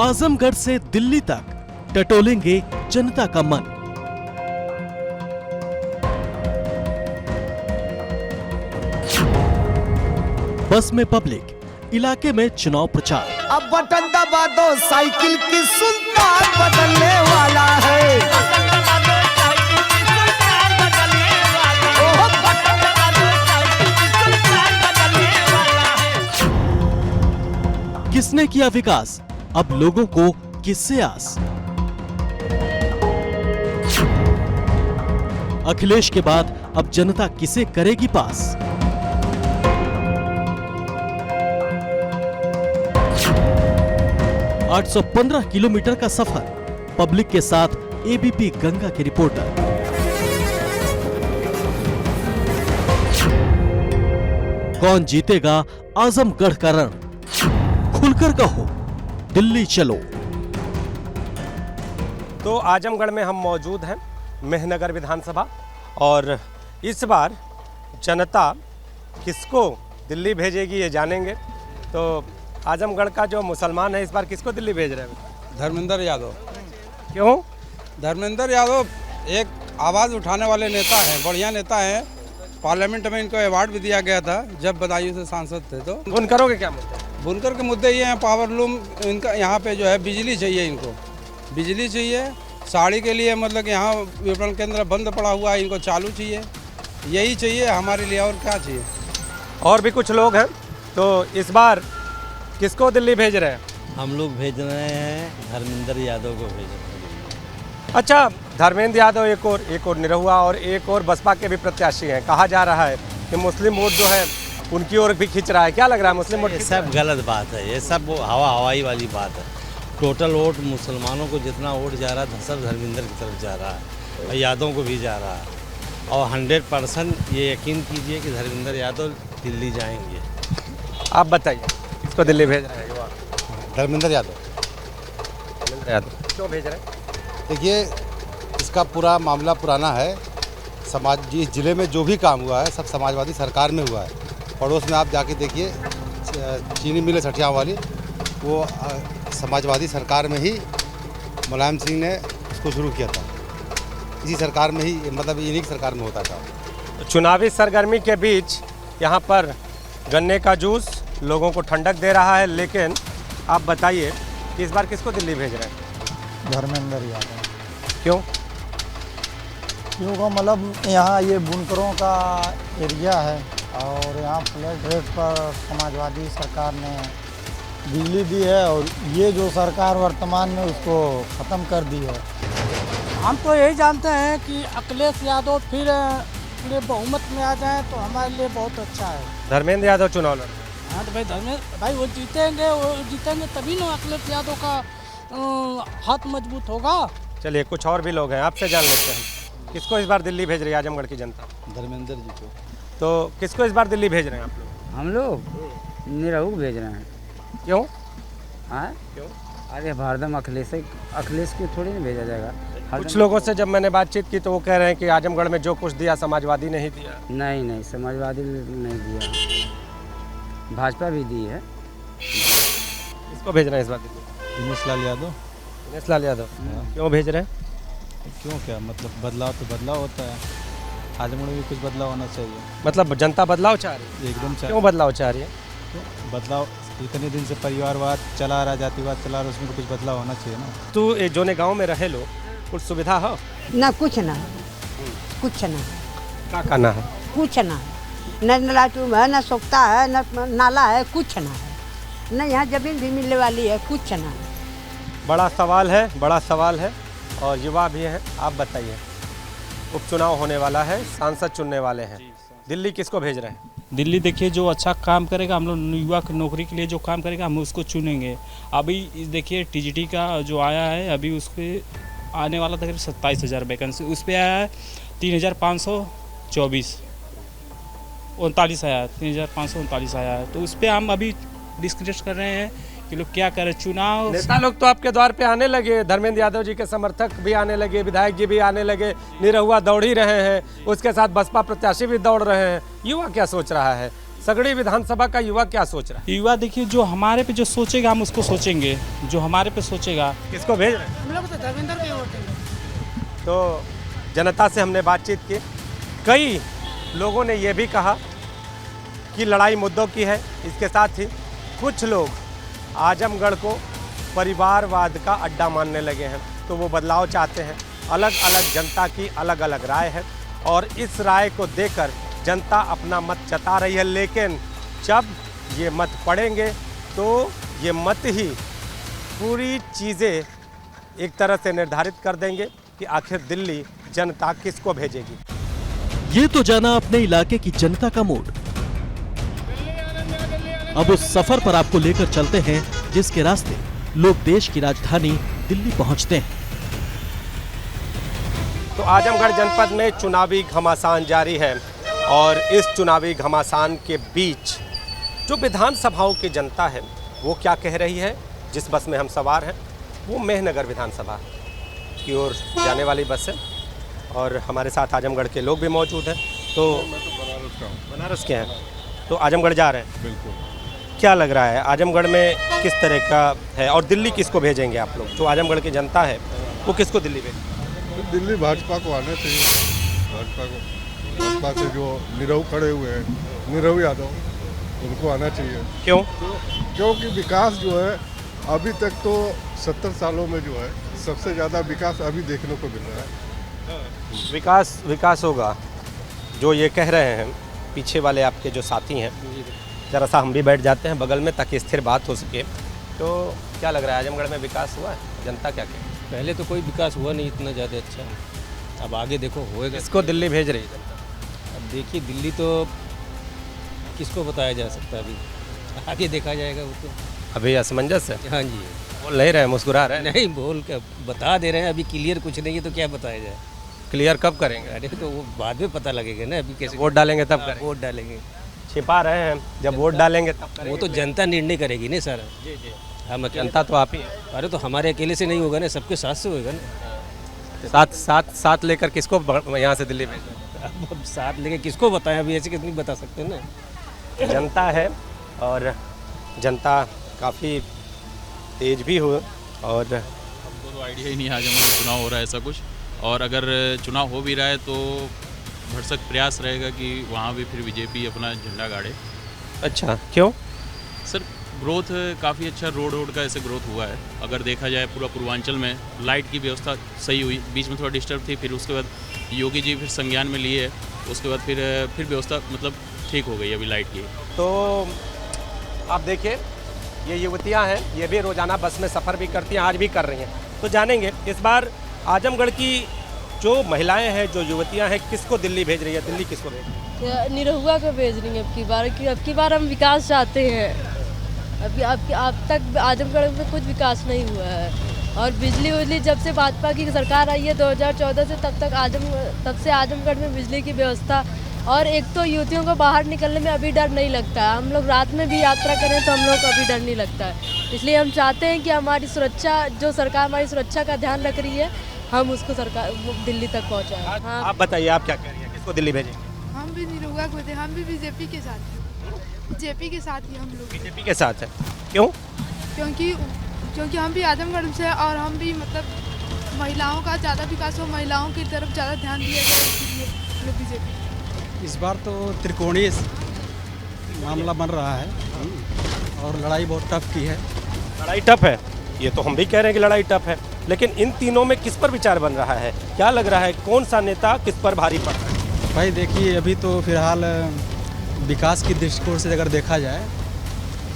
आजमगढ़ से दिल्ली तक टटोलेंगे जनता का मन। बस में पब्लिक, इलाके में चुनाव प्रचार। अब बटन दबा दो, साइकिल की सुल्तान बदलने वाला है। किसने किया विकास, अब लोगों को किससे आस। अखिलेश के बाद अब जनता किसे करेगी पास। ...815 किलोमीटर का सफर, पब्लिक के साथ एबीपी गंगा के रिपोर्टर। कौन जीतेगा आजमगढ़ का रण, खुलकर कहो, दिल्ली चलो। तो आजमगढ़ में हम मौजूद हैं, मेहनगर विधानसभा, और इस बार जनता किसको दिल्ली भेजेगी ये जानेंगे। तो आजमगढ़ का जो मुसलमान है इस बार किसको दिल्ली भेज रहे हैं? धर्मेंद्र यादव। क्यों? धर्मेंद्र यादव एक आवाज़ उठाने वाले नेता हैं, बढ़िया नेता हैं। पार्लियामेंट में इनको अवार्ड भी दिया गया था जब बदायूं से सांसद थे। तो बुनकरों के क्या मुद्दे? बुनकर के मुद्दे ये हैं, पावर लूम इनका यहाँ पे जो है बिजली चाहिए, इनको बिजली चाहिए। साड़ी के लिए मतलब यहाँ विपणन केंद्र बंद पड़ा हुआ है, इनको चालू चाहिए। यही चाहिए हमारे लिए, और क्या चाहिए। और भी कुछ लोग हैं, तो इस बार किसको दिल्ली भेज रहे हैं? हम लोग भेज रहे हैं धर्मेंद्र यादव को भेज रहे हैं। अच्छा, धर्मेंद्र यादव एक और निरहुआ और एक और बसपा के भी प्रत्याशी हैं। कहा जा रहा है कि मुस्लिम वोट जो है उनकी ओर भी खींच रहा है। क्या लग रहा है, मुस्लिम वोट? ये सब गलत बात है, ये सब हवाई वाली बात है। टोटल वोट मुसलमानों को जितना वोट जा रहा है सब धर्मेंद्र की तरफ जा रहा है और यादव को भी जा रहा है। और 100% ये यकीन कीजिए कि धर्मेंद्र यादव दिल्ली जाएंगे। आप बताइए किसको दिल्ली भेज रहे हैं? धर्मेंद्र यादव। धर्मेंद्र यादव क्यों भेज रहे हैं? देखिए, इसका पूरा मामला पुराना है। जिस जिले में जो भी काम हुआ है सब समाजवादी सरकार में हुआ है। पड़ोस में आप जाके देखिए, चीनी मिल सठिया वाली, वो समाजवादी सरकार में ही मुलायम सिंह ने उसको शुरू किया था। इसी सरकार में ही, मतलब इन्हीं की सरकार में होता था। चुनावी सरगर्मी के बीच यहाँ पर गन्ने का जूस लोगों को ठंडक दे रहा है, लेकिन आप बताइए कि इस बार किसको दिल्ली भेज रहे हैं? धर्मेंद्र यादव। क्यों? क्योंकि मतलब यहाँ ये बुनकरों का एरिया है और यहाँ फ्लैट रेट पर समाजवादी सरकार ने बिजली दी है और ये जो सरकार वर्तमान में उसको ख़त्म कर दी है। हम तो यही जानते हैं कि अखिलेश यादव फिर पूरे बहुमत में आ जाएं तो हमारे लिए बहुत अच्छा है। धर्मेंद्र यादव चुनाव लड़? हाँ तो भाई वो जीतेंगे तभी ना अखिलेश यादव का हाथ मजबूत होगा। चलिए, कुछ और भी लोग हैं, आपसे जान लेते हैं किसको इस बार दिल्ली भेज रही है आजमगढ़ की जनता? धर्मेंद्र जी को। तो किसको इस बार दिल्ली भेज रहे हैं आप लोग? हम लोग निरहू को भेज रहे हैं। क्यों? हाँ क्यों? अरे भारदम अखिलेश को थोड़ी नहीं भेजा जाएगा। कुछ लोगों से जब मैंने बातचीत की तो वो कह रहे हैं कि आजमगढ़ में जो कुछ दिया समाजवादी ने ही दिया। नहीं, समाजवादी नहीं दिया, भाजपा भी दी है। किसको भेज रहे हैं इस बार दिल्ली? दिनेश लाल यादव। दिनेश लाल यादव क्यों भेज रहे हैं? क्यों, क्या मतलब, बदलाव तो बदलाव होता है। आजमगढ़ में भी कुछ बदलाव होना चाहिए। मतलब जनता बदलाव चाह रही है? एकदम क्यों बदलाव चाह रही है? बदलाव इतने दिन से परिवारवाद चला रहा, जातिवाद चला रहा, उसमें तो कुछ बदलाव होना चाहिए ना। तो जोने गांव में रहे लो, कुछ सुविधा हो? ना कुछ ना, कुछ ना। क्या करना है? कुछ ना, न लाटूम है, न सोखता है, न नाला है, कुछ ना है। न यहाँ जमीन भी मिलने वाली है, कुछ ना। बड़ा सवाल है और युवा भी हैं। आप बताइए, उपचुनाव होने वाला है, सांसद चुनने वाले हैं, दिल्ली किसको भेज रहे हैं? दिल्ली देखिए, जो अच्छा काम करेगा, हम लोग युवा की नौकरी के लिए जो काम करेगा हम उसको चुनेंगे। अभी देखिए टीजीटी का जो आया है, अभी उस पर आने वाला तकरीबन 27,000 वैकेंसी, उस पर आया है 3,524 39 आया है, 3,539 आया है। तो उस पर हम अभी डिस्कस कर रहे हैं कि लोग क्या करें। चुनाव नेता लोग तो आपके द्वार पे आने लगे, धर्मेंद्र यादव जी के समर्थक भी आने लगे, विधायक जी भी आने लगे, निरहुआ दौड़ ही रहे हैं, उसके साथ बसपा प्रत्याशी भी दौड़ रहे हैं। युवा क्या सोच रहा है? सगड़ी विधानसभा का युवा क्या सोच रहा है? युवा देखिए, जो हमारे पे जो सोचेगा हम उसको सोचेंगे, जो हमारे पे सोचेगा। किसको भेज रहे हैं? हम लोग तो धर्मेंद्र के वोट देंगे। तो जनता से हमने बातचीत की, कई लोगों ने ये भी कहा कि लड़ाई मुद्दों की है। इसके साथ ही कुछ लोग आजमगढ़ को परिवारवाद का अड्डा मानने लगे हैं, तो वो बदलाव चाहते हैं। अलग अलग जनता की अलग अलग राय है और इस राय को देकर जनता अपना मत जता रही है, लेकिन जब ये मत पड़ेंगे तो ये मत ही पूरी चीज़ें एक तरह से निर्धारित कर देंगे कि आखिर दिल्ली जनता किसको भेजेगी। ये तो जाना अपने इलाके की जनता का मूड। अब उस सफर पर आपको लेकर चलते हैं जिसके रास्ते लोग देश की राजधानी दिल्ली पहुंचते हैं। तो आजमगढ़ जनपद में चुनावी घमासान जारी है और इस चुनावी घमासान के बीच जो विधानसभाओं की जनता है वो क्या कह रही है। जिस बस में हम सवार हैं वो मेहनगर विधानसभा की ओर जाने वाली बस है और हमारे साथ आजमगढ़ के लोग भी मौजूद हैं। तो बनारस के हैं, तो आजमगढ़ जा रहे हैं। बिल्कुल। क्या लग रहा है आजमगढ़ में किस तरह का है और दिल्ली किसको भेजेंगे आप लोग? जो आजमगढ़ की जनता है वो किसको दिल्ली भेजेंगे? दिल्ली भाजपा को आना चाहिए। भाजपा से जो नीरव खड़े हुए हैं, नीरव यादव, उनको आना चाहिए। क्यों? क्योंकि विकास जो है अभी तक तो 70 सालों में जो है सबसे ज़्यादा विकास अभी देखने को मिल रहा है। विकास होगा जो ये कह रहे हैं पीछे वाले आपके जो साथी हैं। जरा सा हम भी बैठ जाते हैं बगल में ताकि स्थिर बात हो सके। तो क्या लग रहा है आजमगढ़ में विकास हुआ है? जनता क्या कहे? पहले तो कोई विकास हुआ नहीं इतना ज़्यादा अच्छा, अब आगे देखो होएगा। किसको दिल्ली भेज रही है जनता? अब देखिए दिल्ली तो किसको बताया जा सकता है, अभी आगे देखा जाएगा। वो तो अभी असमंजस है। हाँ जी, बोल नहीं रहे, मुस्कुरा रहे? नहीं बोल के बता दे रहे हैं, अभी क्लियर कुछ नहीं है तो क्या बताया जाए। क्लियर कब करेंगे? अरे तो वो बाद में पता लगेगा ना, अभी कैसे वोट डालेंगे तब करेंगे। वोट डालेंगे, छिपा रहे हैं, जब वोट डालेंगे तब करेंगे। वो तो जनता निर्णय करेगी ना सर। जी जी, हम जनता तो आप ही है। अरे तो हमारे अकेले से नहीं होगा ना, सबके साथ से होगा ना। साथ लेकर किसको यहाँ से दिल्ली भेजें? अब साथ लेके किसको बताएं, अभी ऐसे कितनी बता सकते हैं ना। जनता है और जनता काफ़ी तेज भी हो और हमको तो आइडिया ही नहीं है आजमगढ़ चुनाव हो रहा है ऐसा कुछ, और अगर चुनाव हो भी रहा है तो भरसक प्रयास रहेगा कि वहाँ भी फिर बीजेपी अपना झंडा गाड़े। अच्छा, क्यों? सर ग्रोथ काफ़ी अच्छा, रोड का ऐसे ग्रोथ हुआ है। अगर देखा जाए पूरा पूर्वांचल में लाइट की व्यवस्था सही हुई, बीच में थोड़ा डिस्टर्ब थी, फिर उसके बाद योगी जी फिर संज्ञान में लिए, उसके बाद फिर व्यवस्था मतलब ठीक हो गई अभी लाइट की। तो आप देखिए ये युवतियां हैं, ये भी रोज़ाना बस में सफ़र भी करती हैं, आज भी कर रही हैं। तो जानेंगे इस बार आजमगढ़ की जो महिलाएं हैं, जो युवतियां हैं, किसको दिल्ली भेज रही है? दिल्ली किसको भेज रही है? निरहुआ को भेज रही है अब की बार हम विकास चाहते हैं। अब तक आजमगढ़ में कुछ विकास नहीं हुआ है और बिजली जब से भाजपा की सरकार आई है 2014 से तब से आजमगढ़ में बिजली की व्यवस्था, और एक तो युवतियों को बाहर निकलने में अभी डर नहीं लगता है। हम लोग रात में भी यात्रा करें तो हम लोग को अभी डर नहीं लगता है। इसलिए हम चाहते हैं कि हमारी सुरक्षा, जो सरकार हमारी सुरक्षा का ध्यान रख रही है, हम उसको सरकार दिल्ली तक पहुँचाएं। हाँ। आप बताइए, आप क्या कह रही हैं, किसको दिल्ली भेजेंगे? हम भी निरहुआ को, हम भी बीजेपी के साथ हैं। जेपी के साथ ही हम लोग। बीजेपी के साथ है? क्यों? क्योंकि हम भी आजमगढ़ से और हम भी मतलब महिलाओं का ज़्यादा विकास हो, महिलाओं की तरफ ज़्यादा ध्यान दिया जाए, इसलिए हम लोग बीजेपी। इस बार तो त्रिकोणीय मामला बन रहा है और लड़ाई बहुत टफ की है। लड़ाई टफ है, ये तो हम भी कह रहे हैं कि लड़ाई टफ है, लेकिन इन तीनों में किस पर विचार बन रहा है? क्या लग रहा है कौन सा नेता किस पर भारी पड़ रहा है? भाई देखिए, अभी तो फिलहाल विकास की दृष्टिकोण से अगर देखा जाए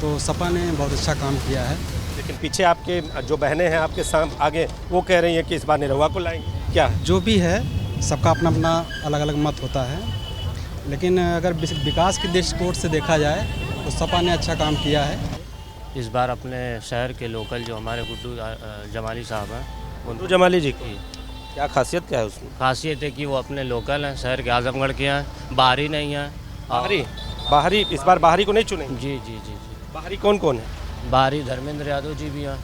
तो सपा ने बहुत अच्छा काम किया है। लेकिन पीछे आपके जो बहनें हैं आपके आगे, वो कह रही हैं कि इस बार निरहुआ को लाएंगे। क्या जो भी है, सबका अपना अपना अलग अलग मत होता है, लेकिन अगर विकास की दृष्टिकोण से देखा जाए तो सपा ने अच्छा काम किया है। इस बार अपने शहर के लोकल जो हमारे गुड्डू जमाली साहब हैं, गुड्डू जमाली जी की क्या खासियत क्या है उसमें? खासियत है कि वो अपने लोकल हैं, शहर के आजमगढ़ के हैं, बाहरी नहीं हैं। बाहरी इस बार बाहरी को नहीं चुनेंगे? जी जी जी जी। बाहरी कौन कौन है? बाहरी धर्मेंद्र यादव जी भी हैं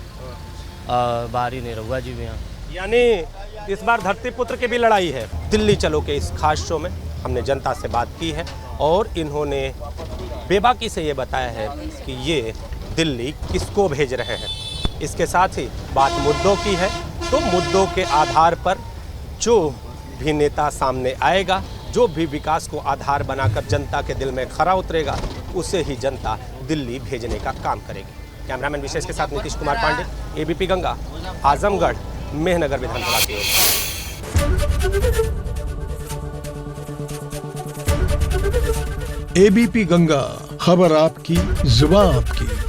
और बाहरी निरहुआ जी भी हैं। यानी इस बार धरती पुत्र की भी लड़ाई है। दिल्ली चलो के इस खास शो में हमने जनता से बात की है और इन्होंने बेबाकी से ये बताया है कि ये दिल्ली किसको भेज रहे हैं। इसके साथ ही बात मुद्दों की है, तो मुद्दों के आधार पर जो भी नेता सामने आएगा, जो भी विकास को आधार बनाकर जनता के दिल में खरा उतरेगा, उसे ही जनता दिल्ली भेजने का काम करेगी। कैमरामैन विशेष के साथ नीतीश कुमार पांडे, एबीपी गंगा, आजमगढ़, मेहनगर विधानसभा की ओर। एबीपी गंगा, खबर आपकी, जुबान आपकी।